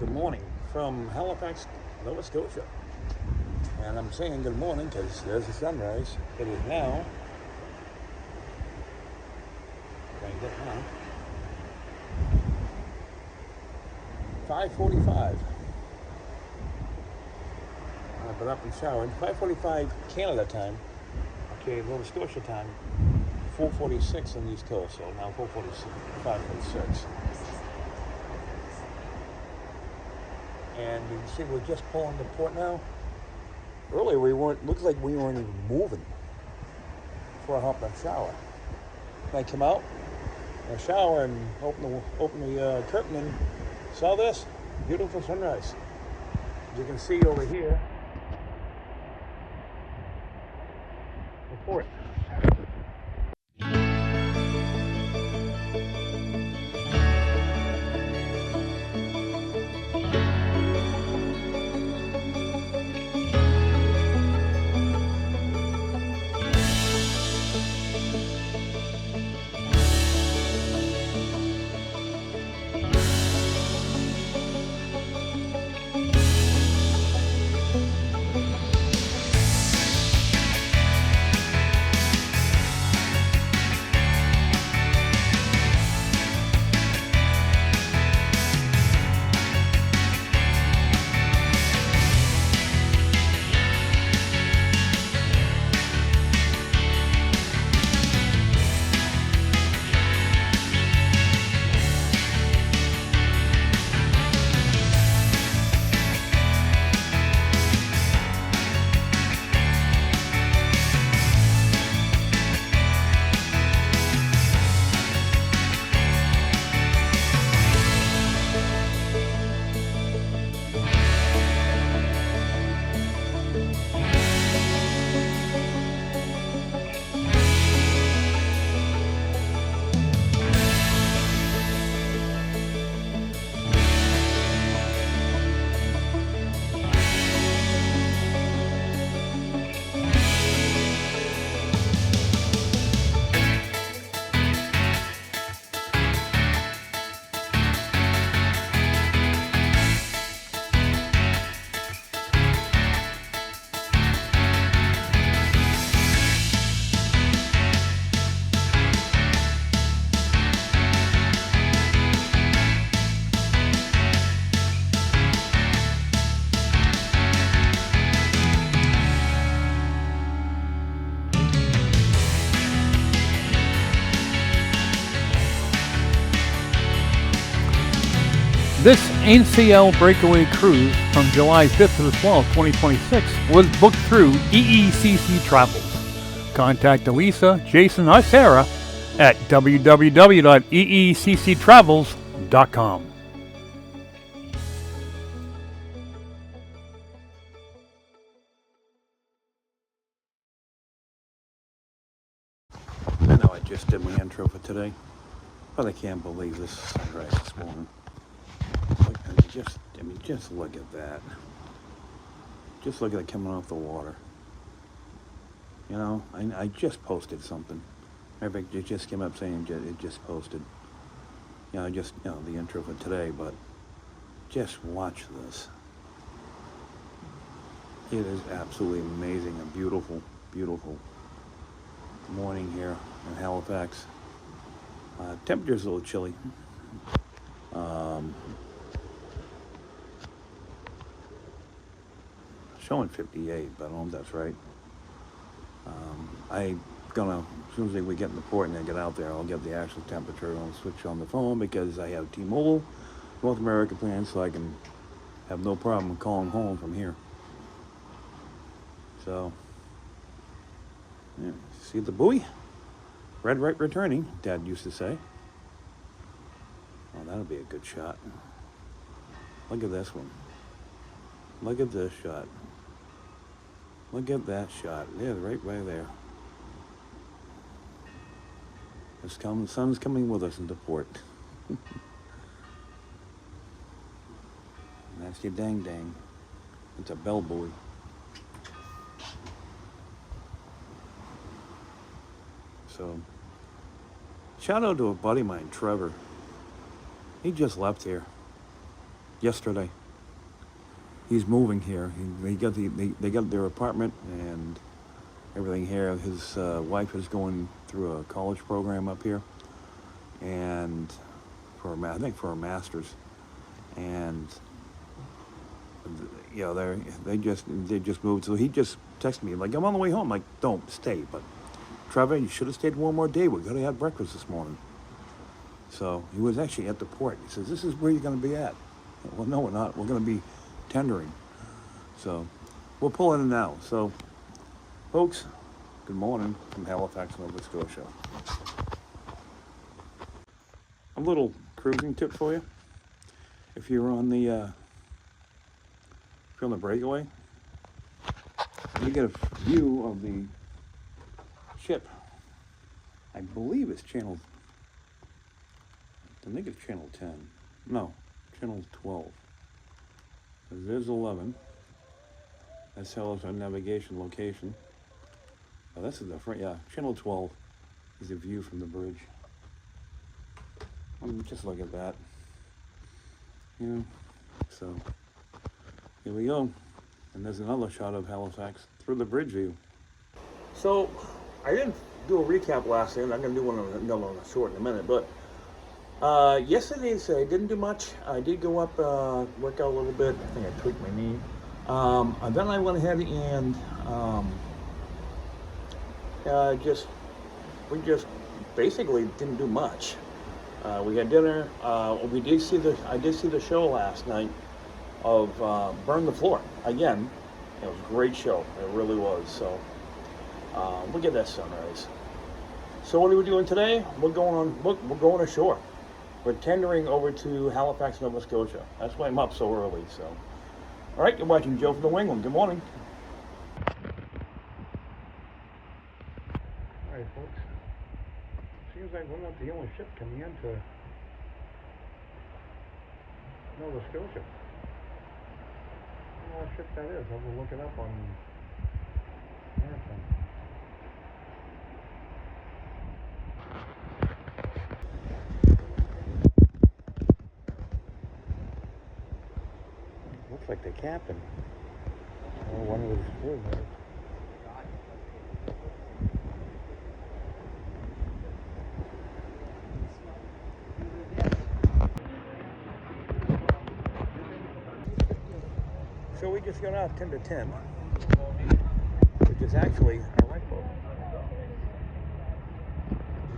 Good morning from Halifax, Nova Scotia. And I'm saying good morning because there's the sunrise. It is now, trying to get on, 5:45. I've been up and showered. 5:45 Canada time. Okay, Nova Scotia time. 4:46 on the East Coast, so now 5:46. And you can see we're just pulling the port now. Earlier looked like we weren't even moving before I hopped in the shower. I come out, I shower and open the curtain and saw this beautiful sunrise. As you can see over here, the port. This NCL Breakaway cruise from July 5th to the 12th, 2026 was booked through EECC Travels. Contact Elisa, Jason, or Sarah at www.eecctravels.com. I know I just did my intro for today, but I can't believe this sunrise this morning. Just look at that. Just look at it coming off the water. You know, I just posted something. Matter of fact, it just came up saying it just posted. The intro for today, but just watch this. It is absolutely amazing. A beautiful, beautiful morning here in Halifax. Temperature's a little chilly. Showing 58, but I don't know if that's right. As soon as we get in the port and I get out there, I'll get the actual temperature. I'll switch on the phone because I have T-Mobile North America plan, so I can have no problem calling home from here. So, yeah, see the buoy? Red right returning, Dad used to say. Oh, that'll be a good shot. Look at this one. Look at this shot. Look at that shot. Yeah, right there. The sun's coming with us into port. That's your dang. It's a bell buoy. So, shout out to a buddy of mine, Trevor. He just left here. yesterday. He's moving here. They got their apartment and everything here. His wife is going through a college program up here, and I think for a master's, and you know they just moved. So he just texted me like, I'm on the way home. Like, don't stay, but Trevor, you should have stayed one more day. We gotta have breakfast this morning. So he was actually at the port. He says, this is where you're gonna be at. Well, no, we're not. We're gonna be tendering. So we'll pull in now. So folks, good morning from Halifax, Nova Scotia. A little cruising tip for you. If you're on the Breakaway, you get a view of the ship. I believe it's channel, I think it's channel 10. No, channel 12. There's 11. That tells our navigation location. Oh, that's a different, yeah. Channel 12 is a view from the bridge. Just look at that. You know, so here we go. And there's another shot of Halifax through the bridge view. So I didn't do a recap last night. I'm going to do one on a short in a minute. But yesterday, I didn't do much. I did go up, work out a little bit. I think I tweaked my knee. And then I went ahead and we just basically didn't do much. We had dinner. I did see the show last night of Burn the Floor. Again, it was a great show. It really was. So look at that sunrise. So what are we doing today? We're going ashore. We're tendering over to Halifax, Nova Scotia. That's why I'm up so early. So, all right, you're watching Joe from the Wingland. Good morning. All right, folks. Seems like we're not the only ship coming into Nova Scotia. I don't know what ship that is. I'll go look it up on Marathon. Looks like the captain. Or one of his crew. So we just got off 10 to 10, which is actually our lifeboat.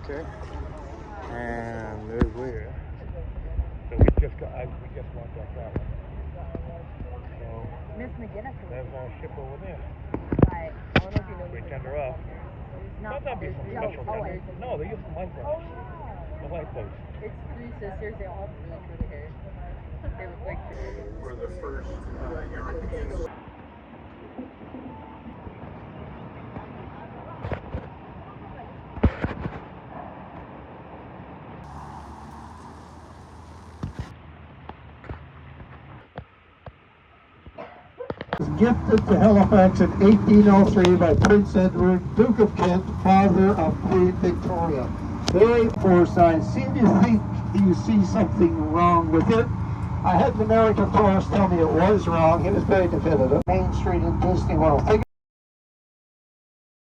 Okay, and there's where. So we just walked off that one. So Miss McGinnis. there's our ship over there. I don't know if you know. We tender off. Might not be some special tender. No, they use some lifeboats. The lifeboats. It's three sisters. They all have really curly hair. They look like We're the first Europeans. Gifted to Halifax in 1803 by Prince Edward, Duke of Kent, father of Queen Victoria. Very poor sign. Seem to think you see something wrong with it. I had an American tourist tell me it was wrong. He was very definitive. Main Street in Disney World. Think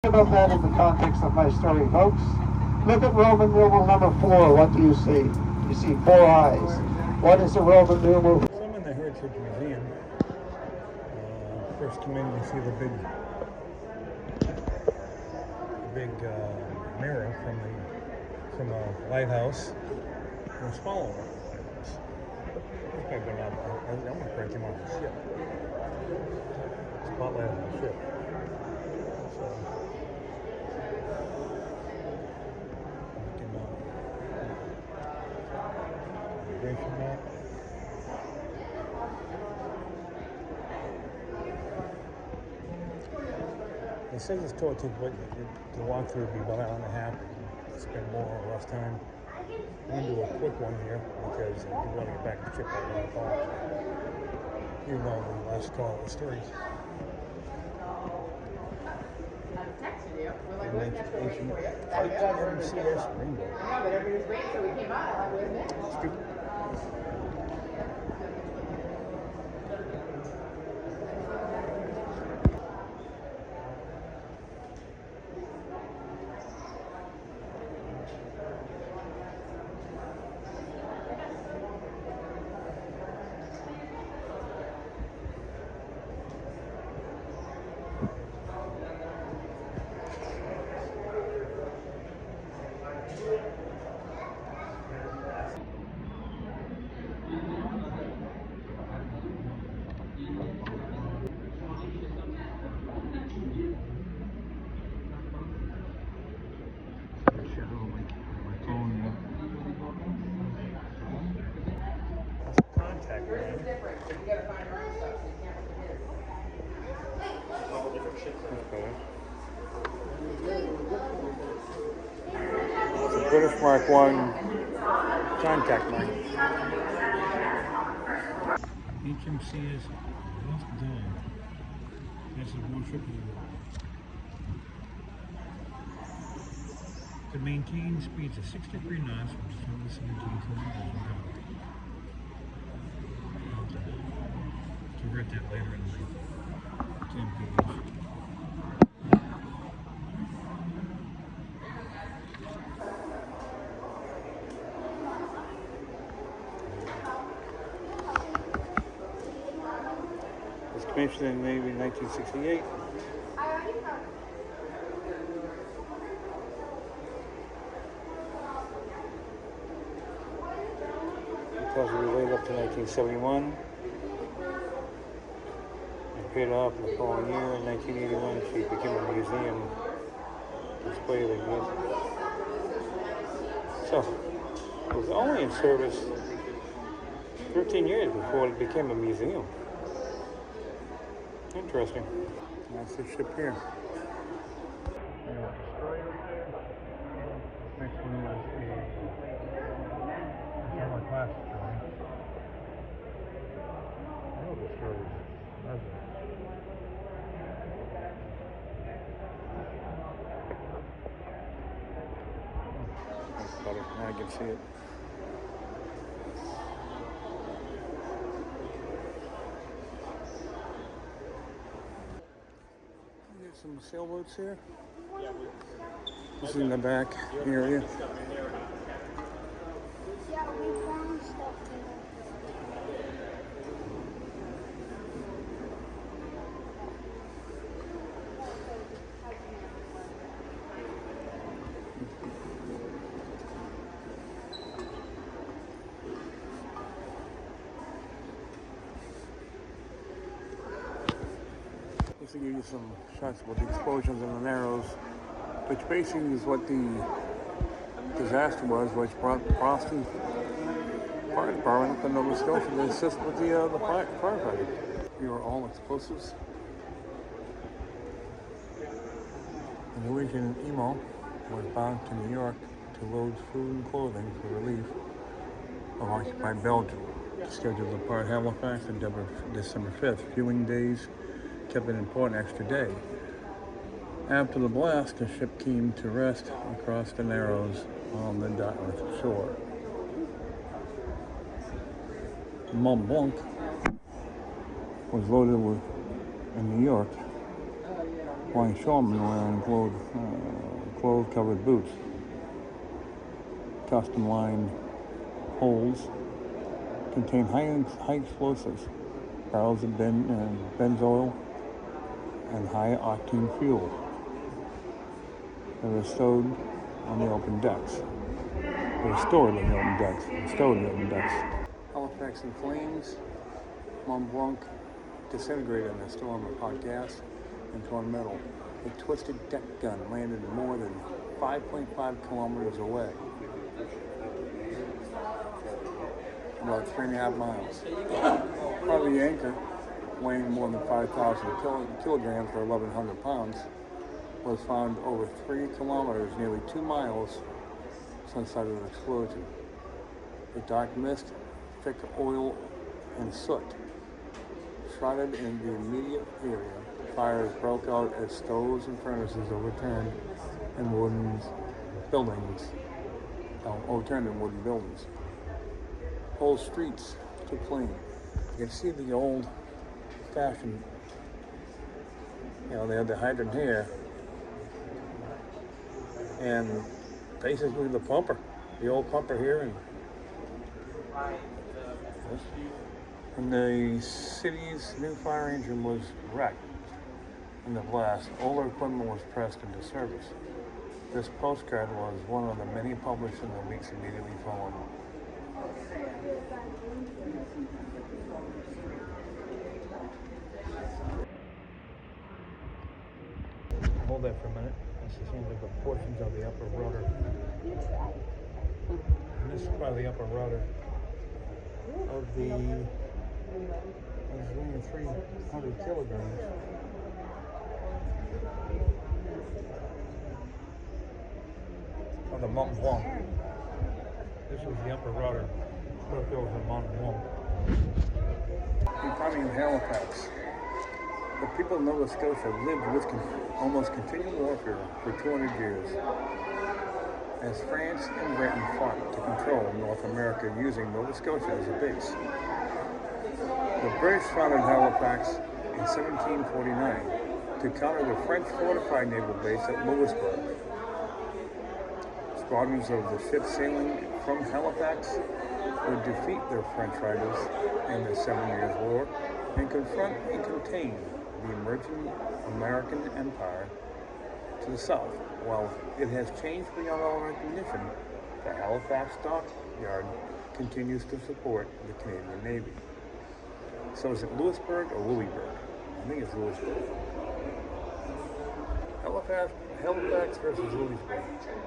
about that in the context of my story, folks. Look at Roman numeral number 4. What do you see? You see 4 eyes. What is a Roman numeral? I'm in the Heritage Museum. First come in, you see the big mirror from a lighthouse. And a smaller one. This guy going out. I want to break him off the ship. Spotlight on the ship. So, navigation map. It says this tour took the walk through would be about an hour and a half. Spend more or less time. I'm going to do a quick one here because we want to get back to the ship by 1 o'clock. Even though the last call of the stories. Texted you. We're like, we're catch the waiting for you. NCL Breakaway. No, but everybody was waiting, so we came out. I was like, where's Nick? British Mark 1 contact line. HMC is Lost Dog. This is worship. To maintain speeds of 63 knots from December 17th to November. To read that later in the 10 pages. Was commissioned in Navy in 1968. Because we laid up to 1971. It paid off in the following year. In 1981, she became a museum display of the music. So, it was only in service 13 years before it became a museum. Interesting. That's the ship here. Next one was a summer class drawing. I know this story is that's better. Now I can see it. Some sailboats here. This is in the back area. Yeah, we found stuff too. Just to give you some shots about the explosions in the Narrows, which basically is what the disaster was, which brought Boston Fire Department up in Nova Scotia to assist with the firefighting. We were all explosives. The Norwegian Emo was bound to New York to load food and clothing for relief of occupied Belgium. Scheduled to depart Halifax on December 5th. Fueling days kept an important extra day. After the blast, the ship came to rest across the Narrows on the Dartmouth shore. Mont Blanc was loaded with in New York, longshoremen wearing cloth-covered boots, custom-lined holds contain high explosives, barrels of benzol, and high-octane fuel. They were stowed on the open decks. They were stored on the open decks. Stowed on the open decks. Halifax in flames. Mont Blanc disintegrated in a storm of hot gas and torn metal. A twisted deck gun landed more than 5.5 kilometers away. About 3.5 miles. Part of the anchor, weighing more than 5,000 kilograms or 1,100 pounds, was found over 3 kilometers, nearly 2 miles, from the site of the explosion. A dark mist, thick oil, and soot shrouded in the immediate area. Fires broke out as stoves and furnaces overturned in wooden buildings. Whole streets took flame. You can see the old-fashioned, they had the hydrant here, and basically the old pumper here, and the city's new fire engine was wrecked in the blast. Older equipment was pressed into service. This postcard was one of the many published in the weeks immediately following. Hold that for a minute. This seems like the portions of the upper rudder. And this is probably the upper rudder of the 300 kilograms. on the Mont Blanc. This was the upper rudder. But there was a Mont Blanc. Finally in Halifax, the people of Nova Scotia lived with almost continual warfare for 200 years, as France and Britain fought to control North America using Nova Scotia as a base. The British founded Halifax in 1749 to counter the French fortified naval base at Louisbourg. Squadrons of the ships sailing from Halifax would defeat their French rivals in the 7 Years' War and confront and contain the emerging American empire to the south. While it has changed beyond all recognition, the Halifax dockyard continues to support the Canadian Navy. So is it Louisbourg or Louisburg? I think it's Louisbourg. Halifax versus Louisbourg,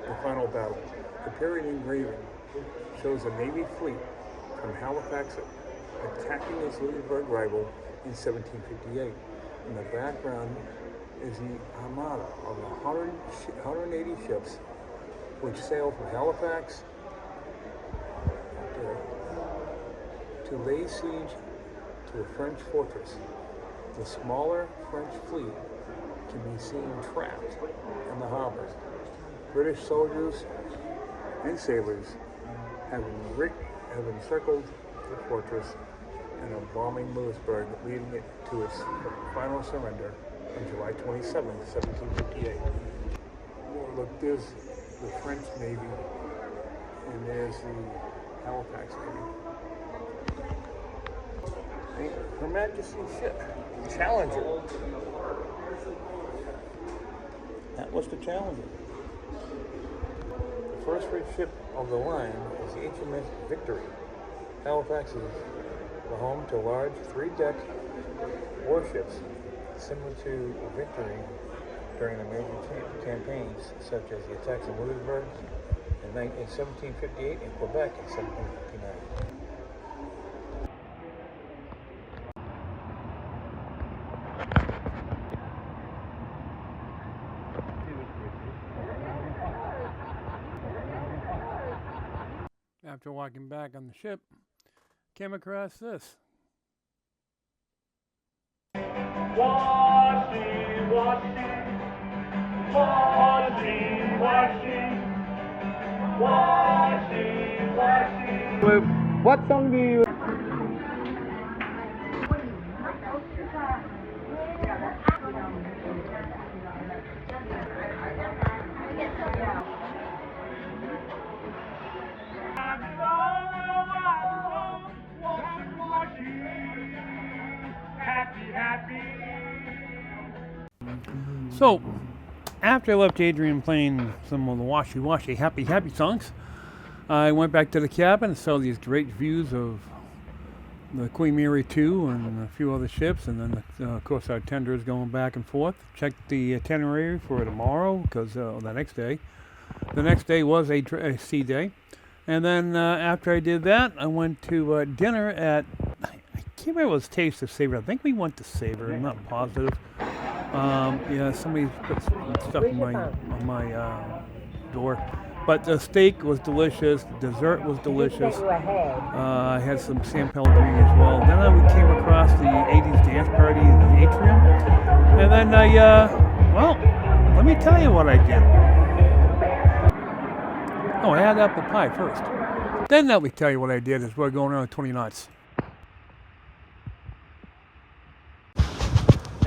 the final battle. The period engraving shows a Navy fleet from Halifax attacking its Louisbourg rival in 1758. In the background is the armada of 180 ships which sailed from Halifax to lay siege to a French fortress. The smaller French fleet can be seen trapped in the harbor. British soldiers and sailors have encircled the fortress and are bombing Louisbourg, leading it to its final surrender on July 27, 1758. Look, there's the French Navy, and there's the Halifax Navy. Her Majesty's ship, Challenger. That was the Challenger. The first French ship of the line is the HMS Victory. Halifax is the home to large 3-deck warships similar to Victory during the major campaigns such as the attacks on Louisbourg in 1758 and Quebec in 1759. After walking back on the ship, came across this. Washing, washing, washing, washing, washing, washing. What song do you... So, after I left Adrian playing some of the washy happy songs, I went back to the cabin and saw these great views of the Queen Mary 2 and a few other ships, and then of course our tenders going back and forth. Checked the itinerary for tomorrow because the next day was a sea day, and then after I did that, I went to dinner at, I can't remember if it was Taste of Savor. I think we went to Savor. I'm not positive. Yeah, somebody put some stuff on my door. But the steak was delicious. The dessert was delicious. I had some San Pellegrino as well. Then we came across the 80s dance party in the atrium. And then well, let me tell you what I did. Oh, I had apple pie first. Then let me tell you what I did as we're going around 20 knots.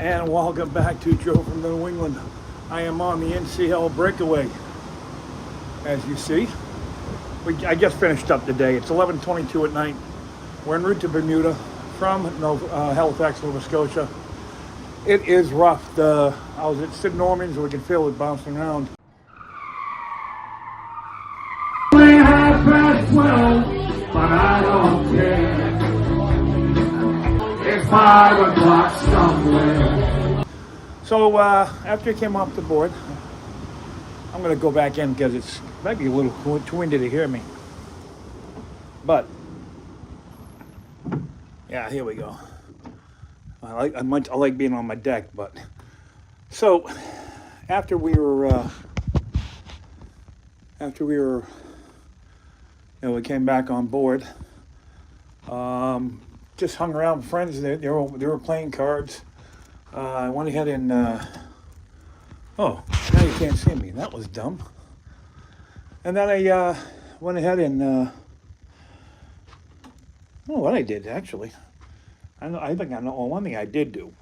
And welcome back to Joe from New England. I am on the NCL Breakaway. As you see, I just finished up today. It's 11:22 at night. We're en route to Bermuda from Halifax, Nova Scotia. It is rough. I was at St. Norman's, we can feel it bouncing around. We have past 12, but I don't care. It's 5 o'clock somewhere. So after I came off the board, I'm going to go back in because it might be a little too windy to hear me. But yeah, here we go. I like being on my deck, but so after we were after we came back on board. Just hung around with friends. They were playing cards. I went ahead and oh, now you can't see me. That was dumb. And then I went ahead and what I did actually. I think I know. Well, one thing I did do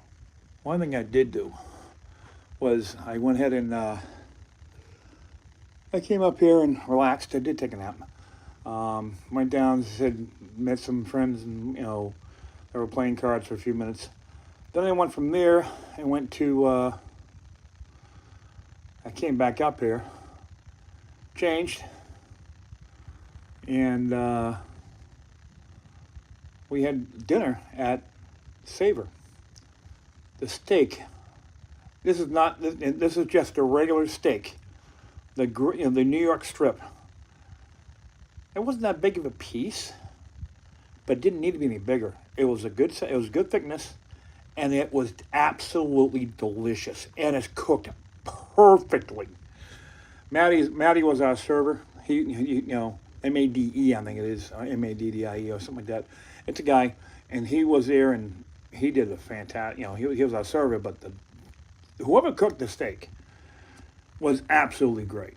was I went ahead and I came up here and relaxed. I did take a nap. Went down, met some friends, and they were playing cards for a few minutes. Then I went from there and went to. I came back up here, changed, and we had dinner at Savor. The steak. This is just a regular steak. The New York strip. It wasn't that big of a piece, but it didn't need to be any bigger. It was good thickness, and it was absolutely delicious, and it's cooked perfectly. Matty was our server. He M-A-D-E, I think it is, M-A-D-D-I-E or something like that. It's a guy, and he was there, and he did a fantastic. He was our server, but whoever cooked the steak was absolutely great.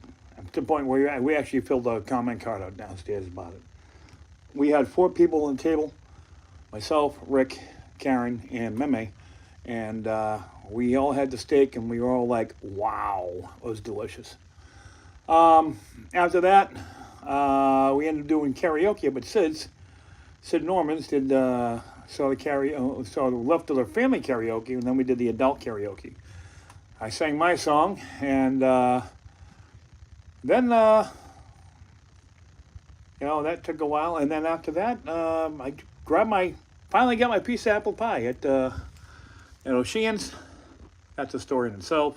To the point where we actually filled a comment card out downstairs about it. We had 4 people on the table, myself, Rick, Karen, and Meme, and we all had the steak, and we were all like, wow, it was delicious. After that, we ended up doing karaoke, but Sid Normans did the left of the family karaoke, and then we did the adult karaoke. I sang my song, and then that took a while, and then after that, I finally got my piece of apple pie at O'Sheehan's. That's a story in itself.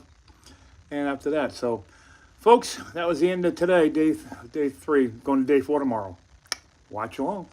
And after that, so folks, that was the end of today, day 3, going to day 4 tomorrow. Watch along.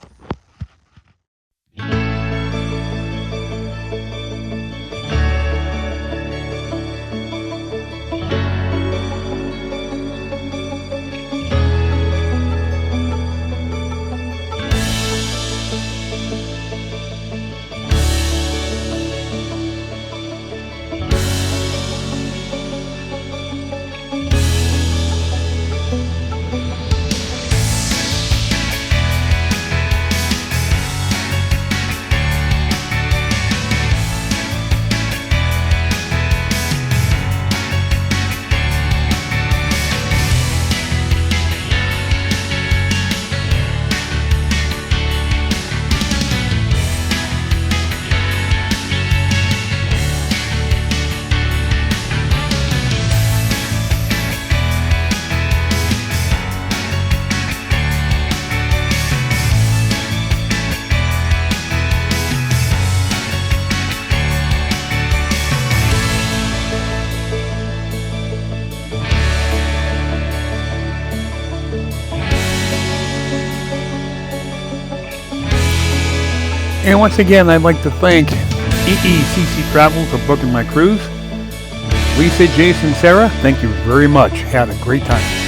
And once again, I'd like to thank EECC Travel for booking my cruise. Lisa, Jason, Sarah, thank you very much. Had a great time.